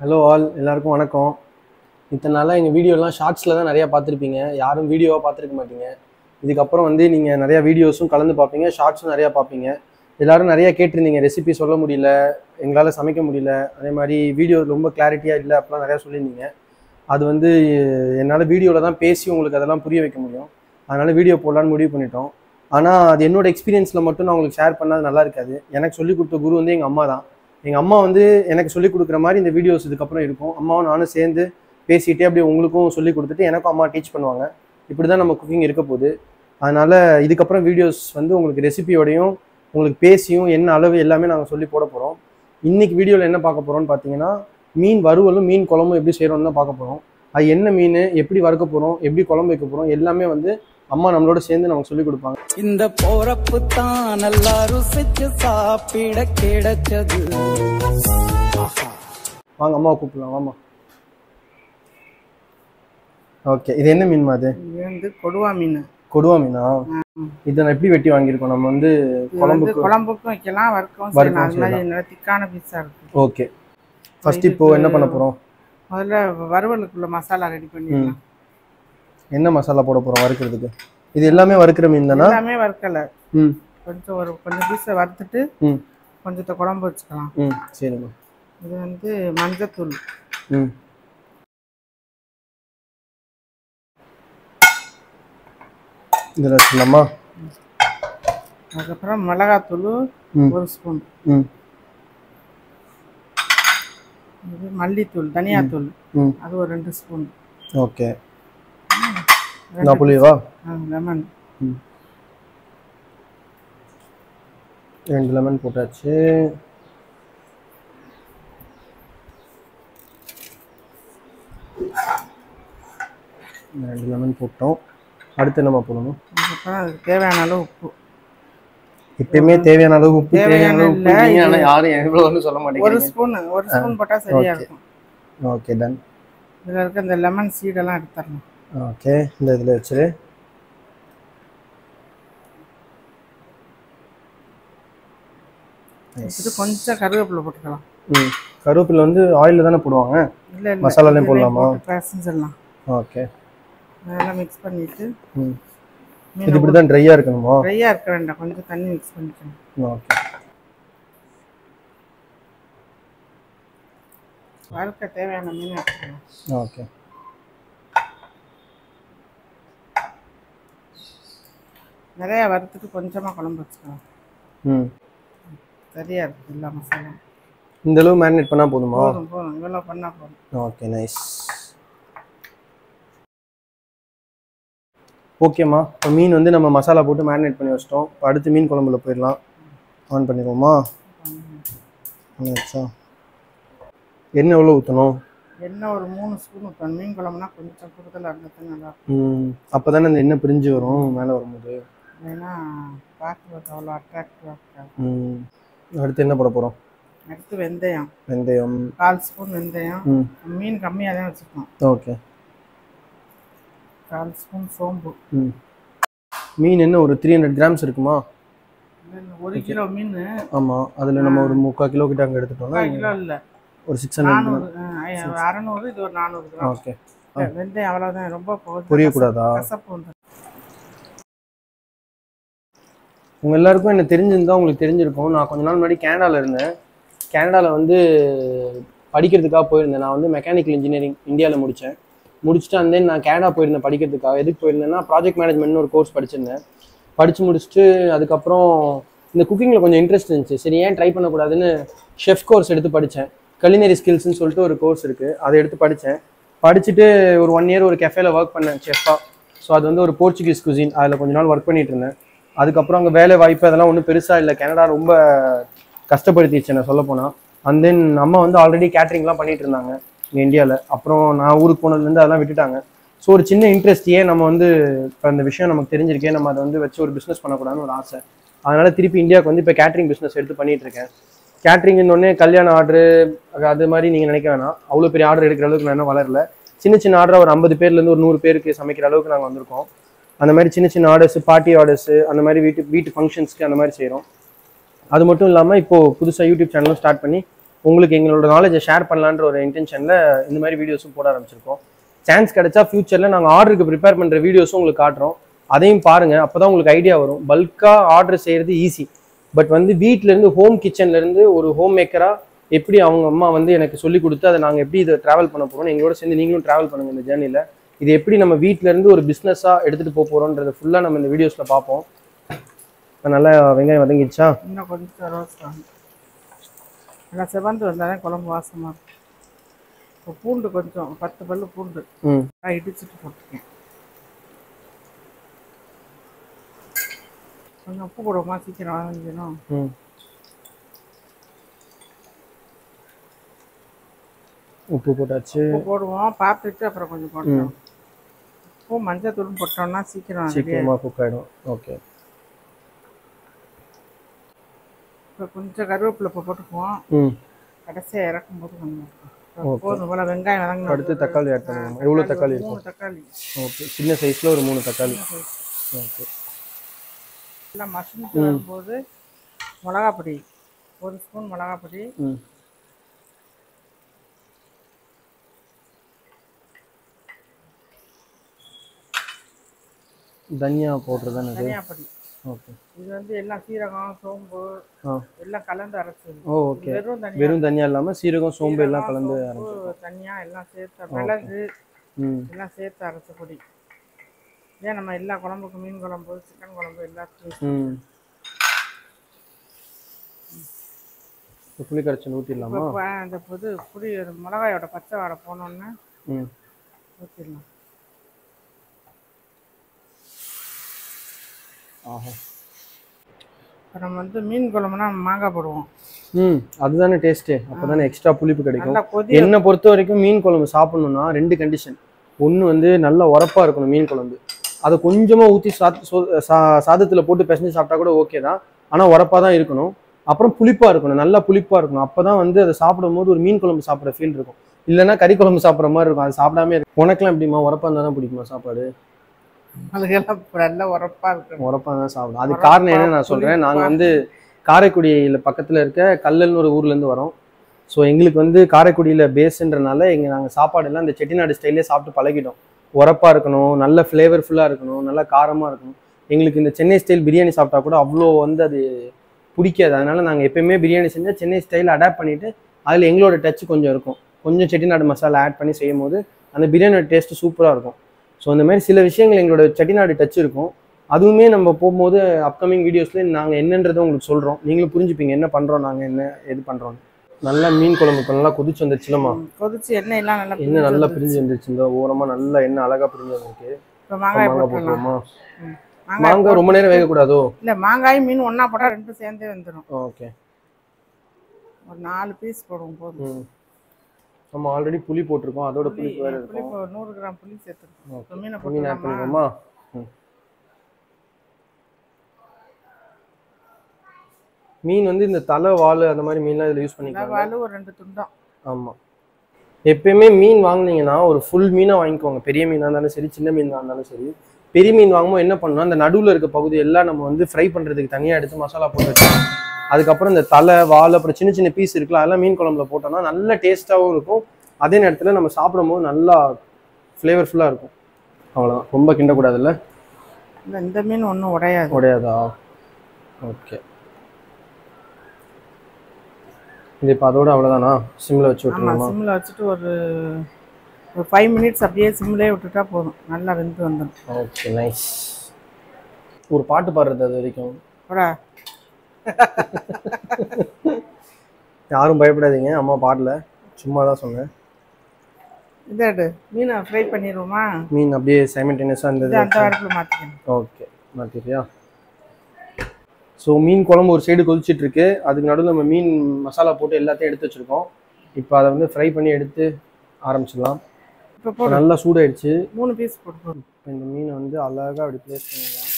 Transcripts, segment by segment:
Hello all, எல்லாருக்கும் வணக்கம். இத்தனை நாளாக எங்கள் வீடியோலாம் ஷார்ட்ஸில் தான் நிறையா பார்த்துருப்பீங்க, யாரும் வீடியோவாக பார்த்துருக்க மாட்டீங்க. இதுக்கப்புறம் நீங்கள் நிறையா வீடியோஸும் கலந்து பார்ப்பீங்க, ஷார்ட்ஸும் நிறையா பார்ப்பீங்க. எல்லோரும் நிறையா கேட்டிருந்தீங்க, ரெசிபி சொல்ல முடியல, எங்களால் சமைக்க முடியல, அதே மாதிரி வீடியோ ரொம்ப கிளாரிட்டியாக இல்லை அப்படிலாம் நிறையா சொல்லியிருந்தீங்க. அது என்னால் வீடியோவில் தான் பேசி உங்களுக்கு அதெல்லாம் புரிய வைக்க முடியும். அதனால் வீடியோ போடலான்னு முடிவு பண்ணிட்டோம். ஆனால் அது என்னோடய எக்ஸ்பீரியன்ஸில் மட்டும் நான் உங்களுக்கு ஷேர் பண்ணால் நல்லா இருக்காது. எனக்கு சொல்லிக் கொடுத்த குரு எங்கள் அம்மா தான். எங்கள் அம்மா எனக்கு சொல்லிக் கொடுக்குற மாதிரி இந்த வீடியோஸ் இதுக்கப்புறம் இருக்கும். அம்மாவும் நானும் சேர்ந்து பேசிகிட்டே அப்படியே உங்களுக்கும் சொல்லிக் கொடுத்துட்டு எனக்கும் அம்மா டீச் பண்ணுவாங்க. இப்படி தான் நம்ம குக்கிங் இருக்க போகுது. அதனால் இதுக்கப்புறம் வீடியோஸ் உங்களுக்கு ரெசிபியோடையும் உங்களுக்கு பேசியும் என்ன அளவு எல்லாமே நாங்கள் சொல்லி போட போகிறோம். இன்றைக்கி வீடியோவில் என்ன பார்க்க போகிறோம்னு பார்த்தீங்கன்னா, மீன் வறுவலும் மீன் குழம்பும் எப்படி செய்கிறோன்னு தான் பார்க்க போகிறோம். அது என்ன மீன், எப்படி வறுக்க போகிறோம், எப்படி குழம்பு வைக்க போகிறோம், எல்லாமே அம்மா நம்மளோட சேர்ந்து நமக்கு சொல்லிக் கொடுப்பாங்க. இந்த போறப்பு தான் நல்லா ருசிச்சு சாப்பிட கிடைச்சது. வாங்க அம்மாவை கூப்பிடலாம், வாமா. ஓகே, இது என்ன மீன்மா? அது கொடுவா மீன். கொடுவா மீனா? இதை நான் எப்படி வெட்டி வாங்கியிருக்கோம்? நம்ம குழம்புக்கும் வைக்கலாம், வறுக்கவும் திக்கான பீஸா இருக்கு. ஓகே, ஃபர்ஸ்ட் இப்போ என்ன பண்ண போறோம்? முதல்ல வறுவலுக்குள்ள மசாலா ரெடி பண்ணிடலாம். என்ன மசாலா போட போறோம் வறுக்கிறதுக்கு? இது எல்லாமே வறுக்கிற மீன் தானா? எல்லாமே வறுக்கல. கொஞ்சம் பீஸை வறுத்துட்டு கொஞ்சத்தை குழம்பு வச்சுக்கலாம். சரிம்மா. இது மஞ்சத்தூள், இதில் வச்சுக்கலாமா? அதுக்கப்புறம் மிளகாத்தூள் 1 ஸ்பூன், இது மல்லித்தூள், தனியாத்தூள் அது ஒரு 2 ஸ்பூன். ஓகே, நான் புளியவா? லெமன் 2 லெமன் போட்டாச்சு. ரெண்டு லெமன் போட்டோம். அடுத்து என்னமா போடணும்? அதுக்கப்புறம் அதுக்கு தேவையான அளவு உப்பு. எப்பயுமே தேவையான அளவு உப்பு, தேவையான உப்பு. ஆனால் யாரும் எவ்வளோன்னு சொல்ல மாட்டேங்க. 1 ஸ்பூன் போட்டால் சரியா இருக்கும். Okay, done. இதில் இருக்க இந்த லெமன் சீடெல்லாம் எடுத்துடணும். ஓகே, இந்த இதில் வச்சுரு. கொஞ்சம் கருவேப்பிலை போட்டுக்கலாம். கருவேப்பிலை ஆயிலில் தானே போடுவாங்க? இல்லை, மசாலாலையும் போடலாமா? செஞ்சிடலாம். ஓகே, அதெல்லாம் மிக்ஸ் பண்ணிட்டு இது இப்படி தான் ட்ரையாக இருக்கணுமா? ட்ரையாக இருக்க வேண்டாம், கொஞ்சம் தண்ணி மிக்ஸ் பண்ணிக்கணும். ஓகே, வறுக்க தேவையான மீன் எடுத்துக்கலாம். ஓகே, நிறையா வறுத்துட்டு கொஞ்சமாக குழம்பு வச்சுக்கலாம். சரியா இருக்குது எல்லா மசாலா. இந்த அளவு மேரினேட் பண்ணால் போதுமா? போதும், இவ்வளோ பண்ணால் போதும். Okay, nice. ஓகேம்மா, இப்போ மீன் நம்ம மசாலா போட்டு மேரினேட் பண்ணி வச்சிட்டோம். இப்போ அடுத்து மீன் குழம்புல போயிடலாம். ஆன் பண்ணிடுவோமா? வச்சா எண்ணெய் எவ்வளோ ஊற்றணும்? எண்ணெய் ஒரு 3 ஸ்பூன் ஊற்றணும். மீன் குழம்புனா கொஞ்சம் கூடுதலாக இருந்தது நல்லா இருக்கும். அப்போ தானே அந்த எண்ணெய் பிரிஞ்சு வரும் மேலே வரும்போது. ஏன்னா பார்க்குறது அவ்வளோ அட்ராக்டிவாக இருக்காது. அடுத்து என்ன போட போகிறோம்? அடுத்து வெந்தயம். 1/4 ஸ்பூன் வெந்தயம். மீன் கம்மியாக தான் வச்சுருக்கோம். ஓகே, 1/4 ஸ்பூன் சோம்பு. மீன் என்ன ஒரு 300 கிராம்ஸ் இருக்குமா? 1 கிலோ மீன். ஆமாம், அதில் நம்ம ஒரு 3/4 கிலோ கிட்ட அங்கே எடுத்துட்டோம்னா கிலோ இல்லை, ஒரு 600, 600, இது ஒரு 400 கிராம். ஓகே, வெந்தயம் அவ்வளோதான், ரொம்ப பொரியக்கூடாதா? கசப்பு வந்து. உங்கள் எல்லாருக்கும் என்ன தெரிஞ்சிருந்தால் உங்களுக்கு தெரிஞ்சிருக்கும். நான் கொஞ்ச நாள் முன்னாடி கனடாவில் இருந்தேன். கனடாவில் படிக்கிறதுக்காக போயிருந்தேன். நான் மெக்கானிக்கல் இன்ஜினியரிங் இந்தியாவில் முடிச்சுட்டு அந்தேன் நான் கனடா போயிருந்தேன் படிக்கிறதுக்காக. எதுக்கு போயிருந்தேன்னா, ப்ராஜெக்ட் மேனேஜ்மெண்ட்னு ஒரு கோர்ஸ் படிச்சிருந்தேன். படித்து முடிச்சுட்டு அதுக்கப்புறம் இந்த குக்கிங்கில் கொஞ்சம் இன்ட்ரெஸ்ட் இருந்துச்சு. சரி, ஏன் ட்ரை பண்ணக்கூடாதுன்னு ஷெஃப் கோர்ஸ் எடுத்து படித்தேன். கலினரி ஸ்கில்ஸ்ன்னு சொல்லிட்டு ஒரு கோர்ஸ் இருக்குது, அதை எடுத்து படித்தேன். படிச்சுட்டு ஒரு 1 இயர் ஒரு கெஃபேல ஒர்க் பண்ணேன் செஃப்பாக. ஸோ அது ஒரு போர்ச்சுகீஸ் குசின், அதில் கொஞ்ச நாள் ஒர்க் பண்ணிட்டு இருந்தேன். அதுக்கப்புறம் அங்கே வேலை வாய்ப்பு அதெல்லாம் ஒன்றும் பெருசாக இல்லை. கனடா ரொம்ப கஷ்டப்படுத்திடுச்சு நான் சொல்லப்போனால். அண்ட் தென் அம்மா ஆல்ரெடி கேட்ரிங்லாம் பண்ணிட்டு இருந்தாங்க இங்கே இந்தியாவில். அப்புறம் நான் ஊருக்கு போனதுலேருந்து அதெல்லாம் விட்டுட்டாங்க. ஸோ ஒரு சின்ன இன்ட்ரெஸ்ட், ஏன் நம்ம இப்போ அந்த விஷயம் நமக்கு தெரிஞ்சிருக்கேன், நம்ம அதை வச்சு ஒரு பிஸ்னஸ் பண்ணக்கூடாதுன்னு ஒரு ஆசை. அதனால் திருப்பி இந்தியாவுக்கு இப்போ கேட்ரிங் பிஸ்னஸ் எடுத்து பண்ணிகிட்டு இருக்கேன். கேட்ரிங்னு கல்யாண ஆர்டரு அது மாதிரி நீங்கள் நினைக்க வேணாம். அவ்வளோ பெரிய ஆர்டர் எடுக்கிற அளவுக்கு நான் இன்னும் வளரல. சின்ன ஆர்டராக ஒரு 50 பேர்லேருந்து ஒரு 100 பேருக்கு சமைக்கிற அளவுக்கு நாங்கள் வந்திருக்கோம். அந்த மாதிரி சின்ன ஆர்டர்ஸ், பார்ட்டி ஆர்டர்ஸ், அந்த மாதிரி வீட்டு ஃபங்க்ஷன்ஸ்க்கு அந்த மாதிரி செய்கிறோம். அது மட்டும் இல்லாமல் இப்போது புதுசாக யூடியூப் சேனலும் ஸ்டார்ட் பண்ணி உங்களுக்கு எங்களோட நாலேஜை ஷேர் பண்ணலான்ற ஒரு இன்டென்ஷனில் இந்த மாதிரி வீடியோஸும் போட ஆரம்பிச்சிருக்கோம். சான்ஸ் கிடைச்சா ஃபியூச்சரில் நாங்கள் ஆர்டருக்கு ப்ரிப்பேர் பண்ணுற வீடியோஸும் உங்களுக்கு காட்டுறோம். அதையும் பாருங்கள், அப்போ தான் உங்களுக்கு ஐடியா வரும். பல்காக ஆர்டர் செய்கிறது ஈஸி, பட் வந்து வீட்டிலேருந்து ஹோம் கிச்சன்லேருந்து ஒரு ஹோம் மேக்கராக எப்படி அவங்க அம்மா வந்து எனக்கு சொல்லி கொடுத்து அதை நாங்கள் எப்படி இதை ட்ராவல் பண்ண போகிறோம், எங்களோட சேர்ந்து நீங்களும் ட்ராவல் பண்ணுங்கள் இந்த ஜேர்னியில். இது எப்படி நம்ம வீட்டிலேருந்து ஒரு பிஸ்னஸாக எடுத்துகிட்டு போக போகிறோன்றதை ஃபுல்லாக நம்ம இந்த வீடியோஸில் பார்ப்போம். நல்லா வெங்காயம் வதங்கிடுச்சா? இன்னும் கொஞ்சம் ரோஸ் நல்லா செவந்து வந்தாலும் குழம்பு வாசமாக இருக்கும். இப்போ பூண்டு கொஞ்சம் 10 பல்லு பூண்டு இடிச்சுட்டு போட்டுருக்கேன். கொஞ்சம் உப்பு போடுவோமா, சீக்கிரம் வதங்கிக்கணும். உப்பு போட்டாச்சு. உப்பு போடுவோம், பார்த்துட்டு அப்புறம் கொஞ்சம் போட்டோம். உப்பு மஞ்சள் தூள் போட்டோம்னா சீக்கிரமாக குக் ஆகிடும். ஓகே, இப்போ கொஞ்சம் கருவேப்பிலை இப்போ போட்டுக்குவோம். கடைசியாக இறக்கும் போது கொஞ்சம் போதும் போல் வெங்காயம் வதங்கணும். அடுத்து தக்காளி ஆட் பண்ணுவோம். எவ்வளோ தக்காளி இருக்கும்? 3 தக்காளி. ஓகே, சின்ன சைஸில் ஒரு 3 தக்காளி. ஓகே, எல்லாம் மசிஞ்சு வரும்போது மிளகாப்பொடி 1 ஸ்பூன் மிளகாப்பொடி, தனியா பவுடர் தானே? தனியா பொடி. ஓகே, இது வந்து எல்லாம் சீரகம் சோம்பு எல்லாம் கலந்து அரைச்சது. ஓகே, வெறும் தனியா இல்லாமல் சீரகம் சோம்பு எல்லாம் கலந்து அரைச்சது. தனியா எல்லாம் சேர்த்து மிளகு எல்லாம் சேர்த்து அரைச்ச பொடி. ஏன் நம்ம எல்லா குழம்புக்கு, மீன் குழம்பு சிக்கன் குழம்பு எல்லாத்துக்கும் புளி கரைச்சல் ஊற்றிடலாமா? அந்த புளி மிளகாயோட பச்சை வாடை போனோன்னு ஊற்றிடலாம். இப்போ நம்ம வந்து மீன் குழம்புனா மாங்காய் போடுவோம். அதுதானே டேஸ்ட்டு. அப்போ தானே எக்ஸ்ட்ரா புளிப்பு கிடைக்கும். என்னை பொறுத்த வரைக்கும் மீன் குழம்பு சாப்பிட்ணுன்னா 2 கண்டிஷன். ஒன்று வந்து நல்லா உரப்பாக இருக்கணும் மீன் குழம்பு. அதை கொஞ்சமாக ஊற்றி சாதத்தில் போட்டு பிசைஞ்சு சாப்பிட்டா கூட ஓகே தான், ஆனால் உரப்பாக தான் இருக்கணும். அப்புறம் புளிப்பாக இருக்கணும், நல்லா புளிப்பாக இருக்கணும். அப்போ தான் வந்து அதை சாப்பிடும் போது ஒரு மீன் குழம்பு சாப்பிட்ற ஃபீல் இருக்கும். இல்லைன்னா கறி குழம்பு சாப்பிட்ற மாதிரி இருக்கும். அது சாப்பிடாமே இருக்கும். உனக்கெல்லாம் எப்படிமா உரப்பாக இருந்தால் தான் பிடிக்குமா சாப்பாடு? அதுக்கெல்லாம் நல்லா உரப்பாக இருக்கும். உரப்பாக தான் சாப்பிடும். அது காரணம் என்ன நான் சொல்கிறேன். நாங்கள் வந்து காரைக்குடியில் பக்கத்தில் இருக்க கல்லல்னு ஒரு ஊர்லேருந்து வரோம். ஸோ எங்களுக்கு வந்து காரைக்குடியில் பேஸுன்றனால நாங்கள் சாப்பாடெல்லாம் இந்த செட்டிநாடு ஸ்டைலே சாப்பிட்டு பழகிட்டோம். உரப்பாக இருக்கணும், நல்ல ஃப்ளேவர்ஃபுல்லாக இருக்கணும், நல்லா காரமாக இருக்கணும். எங்களுக்கு இந்த சென்னை ஸ்டைல் பிரியாணி சாப்பிட்டா கூட அவ்வளோ வந்து அது பிடிக்காது. அதனால் நாங்கள் எப்போயுமே பிரியாணி செஞ்சால் சென்னை ஸ்டைல் அடாப்ட் பண்ணிவிட்டு அதில் எங்களோட டச் கொஞ்சம் இருக்கும். கொஞ்சம் செட்டிநாடு மசாலா ஆட் பண்ணி செய்யும் போது அந்த பிரியாணியோட டேஸ்ட்டு சூப்பராக இருக்கும். ஸோ இந்த மாதிரி சில விஷயங்கள் எங்களோட செட்டிநாடு டச் இருக்கும். அதுவுமே நம்ம போகும்போது அப்கமிங் வீடியோஸில் நாங்கள் என்னன்றதை உங்களுக்கு சொல்கிறோம். நீங்களும் புரிஞ்சுப்பீங்க என்ன பண்ணுறோம், நாங்கள் என்ன எது பண்ணுறோம். நல்லா மீன் குழம்பு இப்போ நல்லா கொதிச்சு வந்துருச்சுலம்மா. கொதிச்சு எண்ணெய் நல்லா பிரிஞ்சு வந்துருச்சு. இந்த ஓரமாக நல்லா எண்ணெய் அழகாக பிரிஞ்சு வந்துருக்கு. மாங்காய் போட்டுருவோமா? மாங்காய் ரொம்ப நேரம் வேகக்கூடாதோ? இல்லை, மாங்காய் மீன் ஒன்றா போட்டால் 2 சேர்ந்தே வந்துடும். ஓகே, ஒரு 4 பீஸ் போடுவோம் போதும். நம்ம ஆல்ரெடி புளி போட்டிருக்கோம், அதோட புளிப்பு வேற இருக்கும். 100 கிராம் புளி சேர்த்துருக்கோம். மீன் ஆட் பண்ணிடுவோமா? மீன் வந்து இந்த தலை வால் அந்த மாதிரி மீன்லாம் இதில் யூஸ் பண்ணிக்கலாம். வால் ஒரு 2 துண்டம். ஆமாம், எப்பயுமே மீன் வாங்கினீங்கன்னா ஒரு ஃபுல் மீனாக வாங்கிக்கோங்க. பெரிய மீனாக இருந்தாலும் சரி, சின்ன மீனாக இருந்தாலும் சரி. பெரிய மீன் வாங்கும்போது என்ன பண்ணணும், அந்த நடுவில் இருக்க பகுதி எல்லாம் நம்ம வந்து ஃப்ரை பண்ணுறதுக்கு தனியாக எடுத்து மசாலா போட்டு வச்சுக்கணும். அதுக்கப்புறம் இந்த தலை வால் அப்புறம் சின்ன சின்ன பீஸ் இருக்குல்ல, அதெல்லாம் மீன் குழம்புல போட்டோம்னா நல்ல டேஸ்ட்டாகவும் இருக்கும். அதே நேரத்தில் நம்ம சாப்பிடும் போது நல்லா ஃப்ளேவர்ஃபுல்லாக இருக்கும். அவ்வளோதான், ரொம்ப கிண்டக்கூடாதுல்ல. இந்த மீன் ஒன்றும் உடையாதா? ஓகே, இது இப்போ அதோட அவ்வளோதானா? சிம்மில் வச்சு விட்டுருமா? சிம்மில் வச்சுட்டு ஒரு 5 மினிட்ஸ் அப்படியே சிம்லேயே விட்டுட்டா போதும், நல்லா வெந்து வந்துடும். Okay, nice. ஒரு பாட்டு பாடுறது அது வரைக்கும் யாரும் பயப்படாதீங்க, அம்மா பாடல, சும்மா தான் சொன்னேன். இதாடு மீனை ஃப்ரை பண்ணிடுவோமா? மீன் அப்படியே சைமல்டேனியஸாக இருந்தது. அந்த அடுப்பில் மாற்றிக்கணும். ஓகே, மாற்றிட்டியா? ஸோ மீன் குழம்பு ஒரு சைடு கொதிச்சிட்டு இருக்கு. அதுக்கு நடுவில் நம்ம மீன் மசாலா போட்டு எல்லாத்தையும் எடுத்து வச்சுருக்கோம். இப்போ அதை வந்து ஃப்ரை பண்ணி எடுத்து ஆரம்பிச்சிடலாம். இப்போ நல்லா சூடாயிடுச்சு. 3 பீஸ் போட்டுருவோம். இப்போ இந்த மீனை வந்து அழகாக அப்படி ப்ளேஸ் பண்ணிடலாம்.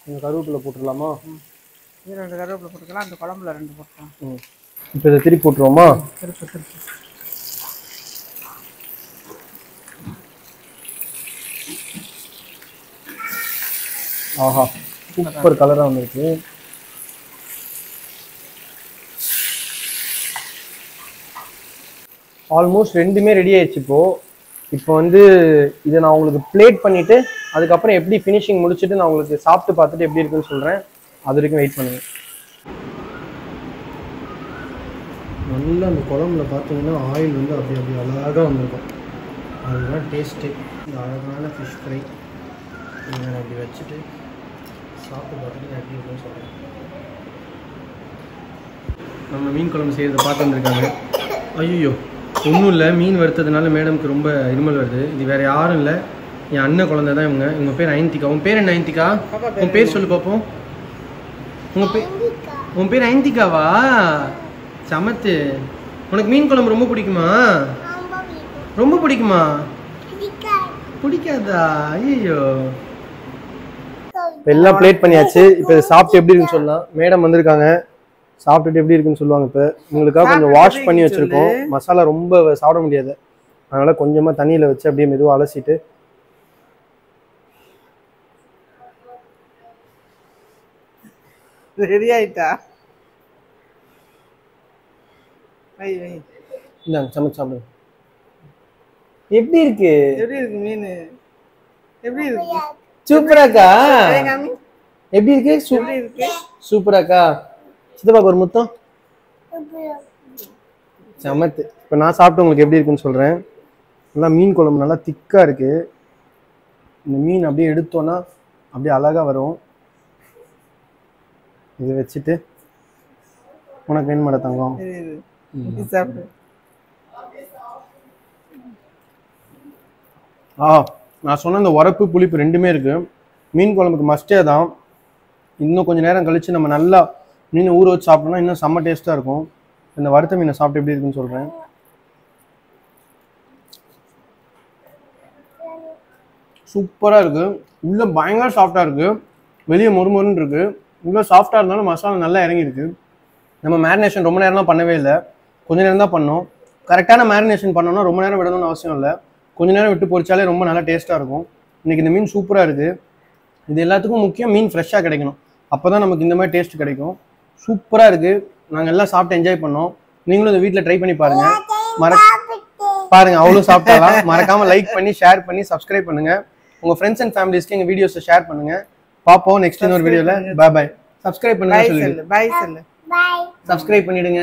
கொஞ்சம் கருவேப்பிலை போட்டுடலாமா? 2 கருவேப்பிலை போட்டுக்கலாம். அந்த குழம்புல 2 போட்டுக்கலாம். இப்போ இதை திருப்பி போட்டுருவோமா? திருப்பி ஆஹா, சூப்பர் கலராக வந்துருக்கு. ஆல்மோஸ்ட் ரெண்டுமே ரெடி ஆயிடுச்சு. இப்போ வந்து இதை நான் உங்களுக்கு பிளேட் பண்ணிவிட்டு அதுக்கப்புறம் எப்படி ஃபினிஷிங் முடிச்சுட்டு நான் உங்களுக்கு சாப்பிட்டு பார்த்துட்டு எப்படி இருக்குன்னு சொல்கிறேன். அது வரைக்கும் வெயிட் பண்ணுங்க. நல்லா அந்த குழம்புல பார்த்தீங்கன்னா ஆயில் வந்து அப்படி அழகாக வந்திருக்கும். அதுதான் டேஸ்ட்டு. இந்த அழகான ஃபிஷ் ஃப்ரை இதை நான் அப்படி வச்சுட்டு சாப்பிட்டு பார்த்துட்டு நான் எப்படி இருக்குன்னு சொல்கிறேன். நம்ம மீன் குழம்பு செய்கிறத பார்த்து வந்துருக்காங்க. ஐயோ, ஒன்றும் இல்லை, மீன் வறுத்ததுனால மேடம்க்கு ரொம்ப இருமல் வருது. இது வேறு யாரும் இல்லை, என் அண்ணன் குழந்தை தான் இவங்க பேர் ஐந்திகா. உன் பேர் என்ன ஐந்திகா? உன் பேர் சொல்லு பார்ப்போம். உன் பேர் ஐந்திகாவா? சமத்து. உனக்கு மீன் குழம்பு ரொம்ப பிடிக்குமா? ரொம்ப பிடிக்குமா? பிடிக்காதா? ஐயோ. எல்லாம் பிளேட் பண்ணியாச்சு. இப்போ சாப்பிட்டு எப்படி இருக்குன்னு சொல்லலாம். மேடம் வந்திருக்காங்க, சாப்பிட்டுட்டு எப்படி இருக்குன்னு சொல்லுவாங்க. இப்போ உங்களுக்காக கொஞ்சம் வாஷ் பண்ணி வச்சுருக்கோம். மசாலா ரொம்ப சாப்பிட முடியாது, அதனால் கொஞ்சமாக தண்ணியில் வச்சு அப்படியே மெதுவாக அலசிட்டு ரெடி ஆயிட்டா? இந்தாங்க, சமைச்சு சாப்பிடுங்க. எப்படி இருக்கு? எப்படி இருக்கு மீன்? எப்படி இருக்கு? சூப்பராக்கா. எப்படி இருக்கு? சூப்பராக்கா. சித்தப்பாக்கு ஒரு முத்தம். சமத்து. இப்போ நான் சாப்பிட்டு உங்களுக்கு எப்படி இருக்குன்னு சொல்கிறேன். நல்லா மீன் குழம்பு நல்லா திக்காக இருக்குது. இந்த மீன் அப்படியே எடுத்தோன்னா அப்படியே அழகாக வரும். இதை வச்சுட்டு உனக்கு வேணும் மாட்ட தங்கம். நான் சொன்ன இந்த உரப்பு புளிப்பு ரெண்டுமே இருக்குது. மீன் குழம்புக்கு மஸ்டே தான். இன்னும் கொஞ்சம் நேரம் கழித்து நம்ம நல்லா மீனை ஊற வச்சு சாப்பிட்டோம்னா இன்னும் செம்ம டேஸ்ட்டாக இருக்கும். இந்த வறுத்த மீனை சாப்பிட்டு எப்படி இருக்குன்னு சொல்கிறேன். சூப்பராக இருக்குது. உள்ளே பயங்கர சாஃப்டாக இருக்குது, வெளியே மொறுமொறுன்னு இருக்குது. உள்ளே சாஃப்டாக இருந்தாலும் மசாலா நல்லா இறங்கியிருக்கு. நம்ம மேரினேஷன் ரொம்ப நேரம்லாம் பண்ணவே இல்லை, கொஞ்சம் நேரம் தான் பண்ணோம். கரெக்டான மேரினேஷன் பண்ணோம்னா ரொம்ப நேரம் விடணும்னு அவசியம் இல்லை, கொஞ்சம் நேரம் விட்டு பொரிச்சாலே ரொம்ப நல்லா டேஸ்ட்டாக இருக்கும். இன்றைக்கி இந்த மீன் சூப்பராக இருக்குது. இது எல்லாத்துக்கும் முக்கியம் மீன் ஃப்ரெஷ்ஷாக கிடைக்கணும், அப்போ தான் நமக்கு இந்த மாதிரி டேஸ்ட் கிடைக்கும். சூப்பராக இருக்குது. நாங்கள் எல்லாம் சாப்பிட்டு என்ஜாய் பண்ணோம். நீங்களும் இந்த வீட்டில் ட்ரை பண்ணி பாருங்கள். பாருங்கள் அவ்வளோ சாப்பிட்டாலாம். மறக்காமல் லைக் பண்ணி ஷேர் பண்ணி சப்ஸ்கிரைப் பண்ணுங்கள். உங்கள் ஃப்ரெண்ட்ஸ் அண்ட் ஃபேமிலிஸ்க்கு எங்கள் வீடியோஸை ஷேர் பண்ணுங்கள். பார்ப்போம் நெக்ஸ்ட் இன்னொரு வீடியோவில். பாய் பாய். சப்ஸ்கிரைப் பண்ணுங்க. பாய் சொல்லு. சப்ஸ்கிரைப் பண்ணிடுங்க.